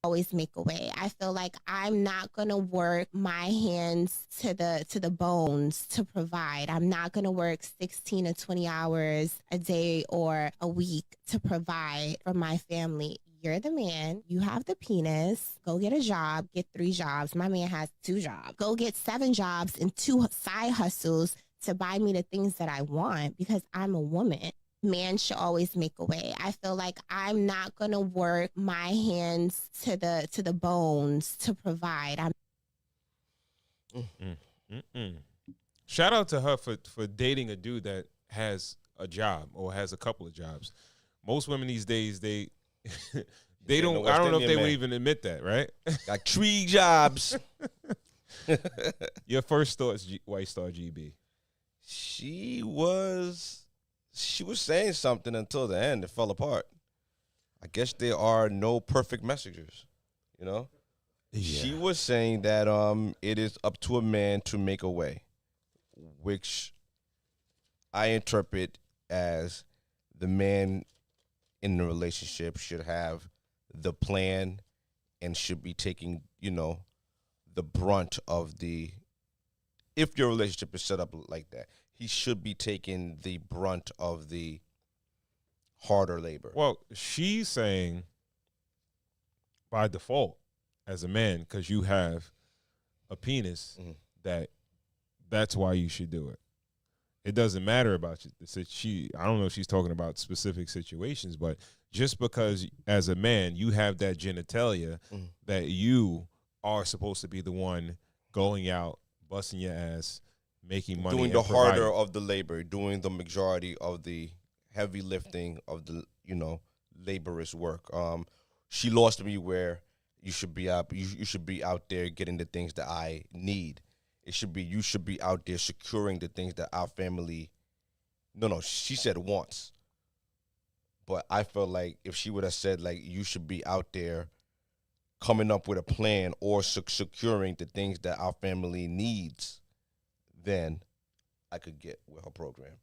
always make a way. I feel like I'm not going to work my hands to the bones to provide. I'm not going to work 16 to 20 hours a day or a week to provide for my family. You're the man. You have the penis. Go get a job. Get 3 jobs. My man has 2 jobs. Go get 7 jobs and 2 side hustles to buy me the things that I want because I'm a woman. Man should always make a way. I feel like I'm not going to work my hands to the bones to provide. Shout out to her for dating a dude that has a job or has a couple of jobs. Most women these days, they don't. I don't know if they would even admit that, right? Got 3 jobs. Your first thoughts, White Star GB. She was saying something until the end. It fell apart. I guess there are no perfect messengers, you know? Yeah. She was saying that it is up to a man to make a way, which I interpret as the man in the relationship should have the plan and should be taking, the brunt of if your relationship is set up like that, he should be taking the brunt of the harder labor. Well, she's saying by default, as a man, because you have a penis, that's why you should do it. It doesn't matter about you. I don't know if she's talking about specific situations, but just because as a man you have that genitalia, that you are supposed to be the one going out, busting your ass, making money, doing the harder of the labor, doing the majority of the heavy lifting of the laborious work. She lost me where you should be out. You should be out there getting the things that I need. You should be out there securing the things that our family. No, she said wants. But I felt like if she would have said you should be out there coming up with a plan or securing the things that our family needs, then I could get with her program,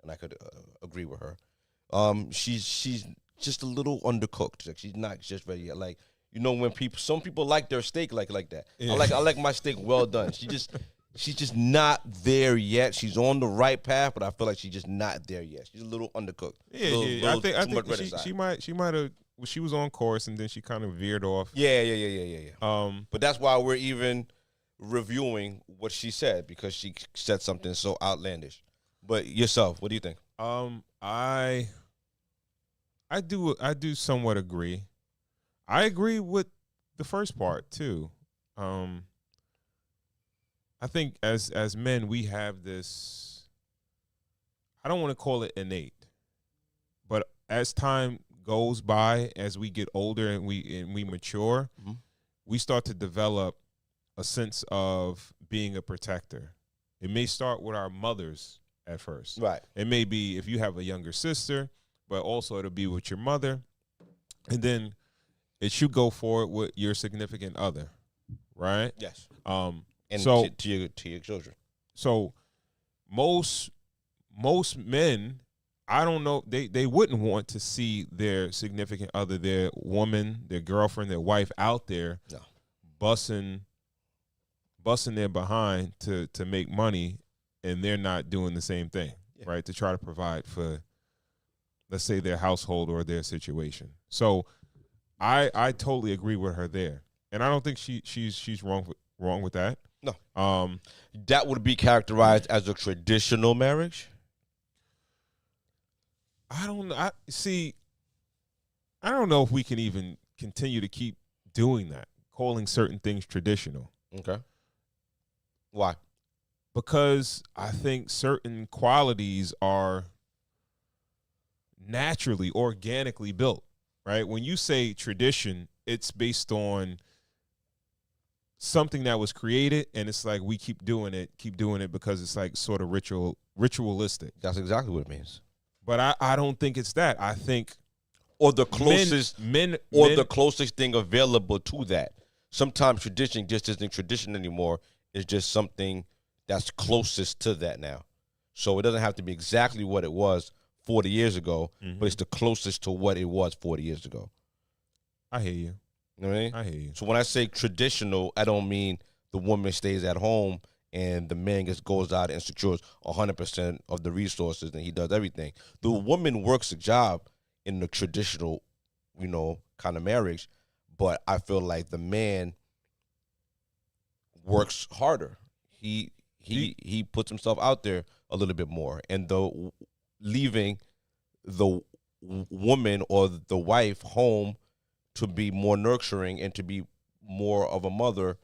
and I could agree with her. She's just a little undercooked. She's not just ready yet. When some people like their steak like that. Yeah. I like my steak well done. She's just not there yet. She's on the right path, but I feel like she's just not there yet. She's a little undercooked. Yeah. I think she might have. She was on course, and then she kind of veered off. Yeah. But that's why we're even reviewing what she said, because she said something so outlandish. But yourself, what do you think? I do somewhat agree. I agree with the first part too. I think as men we have this. I don't want to call it innate, but as time goes by, as we get older and we mature, we start to develop a sense of being a protector. It may start with our mothers at first. Right. It may be if you have a younger sister, but also it'll be with your mother. And then it should go forward with your significant other, right? Yes. And so to your children. So most men, I don't know, they wouldn't want to see their significant other, their woman, their girlfriend, their wife out there busting their behind to make money, and they're not doing the same thing, right? To try to provide for, let's say, their household or their situation. So I totally agree with her there, and I don't think she's wrong with that. No. That would be characterized as a traditional marriage. I don't know. I don't know if we can even continue to keep doing that, calling certain things traditional. Okay. Why? Because I think certain qualities are naturally, organically built, right? When you say tradition, it's based on something that was created, and it's like we keep doing it because it's like sort of ritualistic. That's exactly what it means. But I don't think it's that. I think the closest thing available to that. Sometimes tradition just isn't tradition anymore. It's just something that's closest to that now. So it doesn't have to be exactly what it was 40 years ago, but it's the closest to what it was 40 years ago. I hear you. You know what I mean? I hear you. So when I say traditional, I don't mean the woman stays at home and the man just goes out and secures 100% of the resources and he does everything. The woman works a job in the traditional, kind of marriage, but I feel like the man works harder. He puts himself out there a little bit more, and leaving the woman or the wife home to be more nurturing and to be more of a mother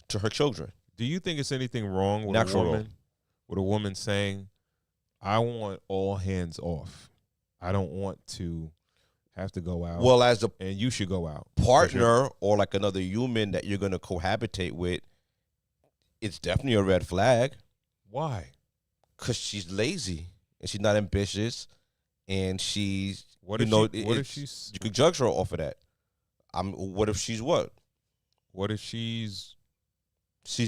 to her children. Do you think it's anything wrong with a woman saying, "I want all hands off. I don't want to have to go out." Well, as a and you should go out. partner or like another human that you're going to cohabitate with, it's definitely a red flag. Why? Because she's lazy and she's not ambitious, and she's What if she's you could judge her off of that. What if she's what? What if she's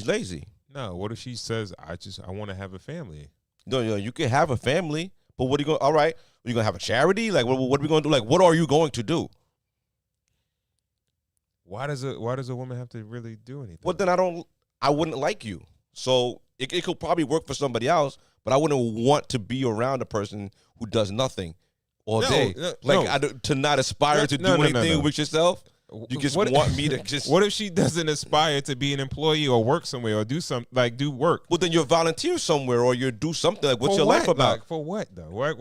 lazy? No, what if she says, I want to have a family? No, you can have a family, but what are you going? All right, are you going to have a charity? Like, what are we going to do? Like, what are you going to do? Why does a woman have to really do anything? Well, then I wouldn't like you. So it could probably work for somebody else, but I wouldn't want to be around a person who does nothing all day. To not aspire to do anything with yourself. You just want me to just. What if she doesn't aspire to be an employee or work somewhere or do work? Well, then you volunteer somewhere or you do something. Like, what's your life about? Like, for what though? Why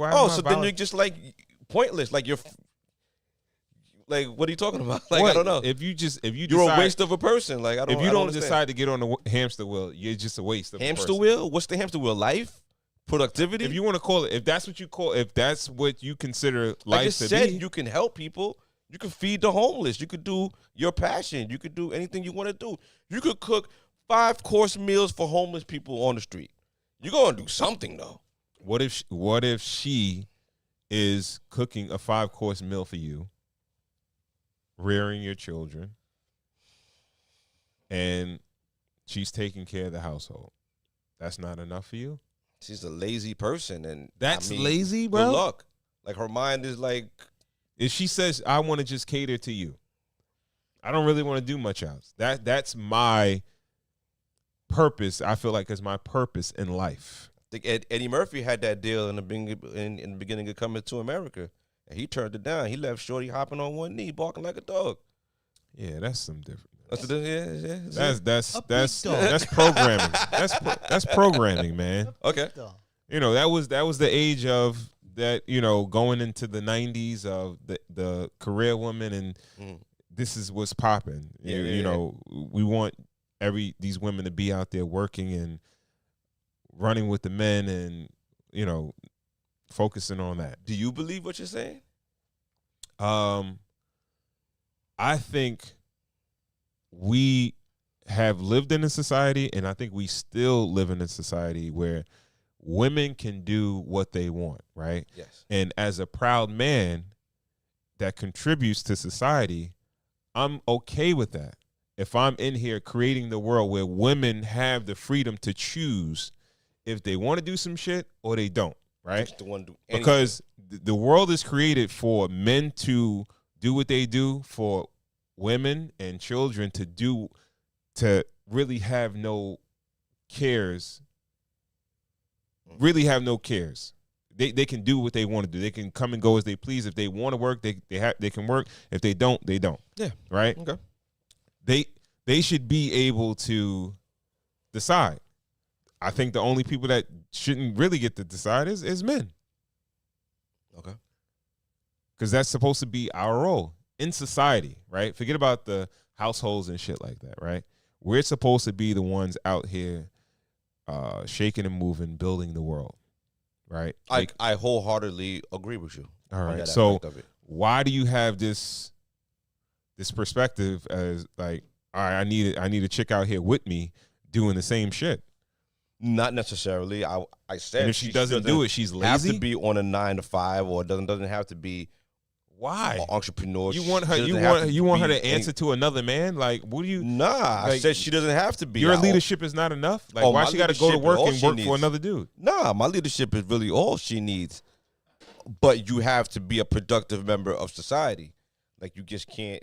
then you're just like pointless. Like like, what are you talking about? Like, what? I don't know. If you you're a waste of a person. Like, I don't. If you don't decide to get on the hamster wheel, you're just a waste of hamster a person. wheel. What's the hamster wheel? Life, productivity. If you want to call it, if that's what you consider life I just to said, be, you can help people. You can feed the homeless. You could do your passion. You could do anything you want to do. You could cook 5-course meals for homeless people on the street. You're gonna do something though. What if she is cooking a 5-course meal for you, rearing your children, and she's taking care of the household? That's not enough for you? She's a lazy person, and that's lazy, bro. Good luck. Like, her mind is like. If she says, I want to just cater to you, I don't really want to do much else. That's my purpose. I feel like it's my purpose in life. I think Eddie Murphy had that deal in the beginning of Coming to America, and he turned it down. He left Shorty hopping on one knee, barking like a dog. Yeah, that's some different. That's programming. That's programming, man. Okay. That was the age of that, going into the 90s of the career woman, and this is what's popping. We want these women to be out there working and running with the men and, focusing on that. Do you believe what you're saying? I think we have lived in a society, and I think we still live in a society where women can do what they want, right? Yes. And as a proud man that contributes to society, I'm okay with that. If I'm in here creating the world where women have the freedom to choose if they want to do some shit or they don't, right? Just the one do anything. Because the world is created for men to do what they do, for women and children to really have no cares. Really have no cares. They can do what they want to do. They can come and go as they please. If they want to work, they can work. If they don't, they don't. Yeah. Right? Okay. They should be able to decide. I think the only people that shouldn't really get to decide is men. Okay. Because that's supposed to be our role in society, right? Forget about the households and shit like that, right? We're supposed to be the ones out here shaking and moving, building the world, right? I wholeheartedly agree with you. All right. So why do you have this perspective as like, all right, I need a chick out here with me doing the same shit? Not necessarily. I said, and if she doesn't do it, she's lazy. Have to be on a 9 to 5, or doesn't have to be. Why? An entrepreneur. You want her? You want her to answer to another man? Like, what do you? Nah, I said she doesn't have to be. Your leadership is not enough. Like, why she got to go to work and work for another dude? Nah, my leadership is really all she needs. But you have to be a productive member of society. Like, you just can't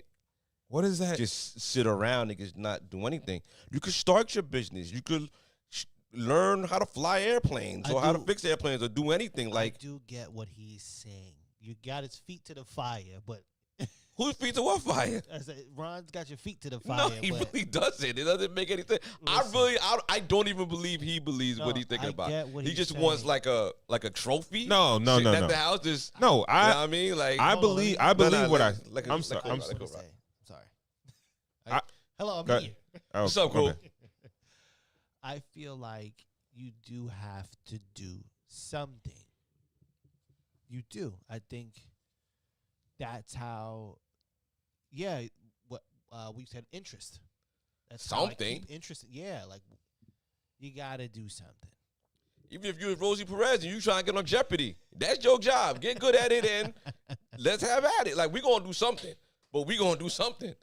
What is that? Just sit around and just not do anything. You could start your business. You could learn how to fly airplanes or how to fix airplanes or do anything. Like, I do get what he's saying. You got his feet to the fire, but whose feet to what fire? I said, Ron's got your feet to the fire. No, he really doesn't. It doesn't make any sense. I don't even believe he believes what he's thinking about. He just wants like a trophy. No. At the house, just no. You know what I mean, like I believe what I. I'm sorry. I'm sorry. Hello, I'm here. Oh, what's up, Cole? I feel like you do have to do something. You do. I think that's how. Yeah, what we said, interest. That's something. Interesting. Yeah, like you gotta do something. Even if you're Rosie Perez and you trying to get on Jeopardy, that's your job. Get good at it and let's have at it. Like, we're gonna do something, but we're gonna do something.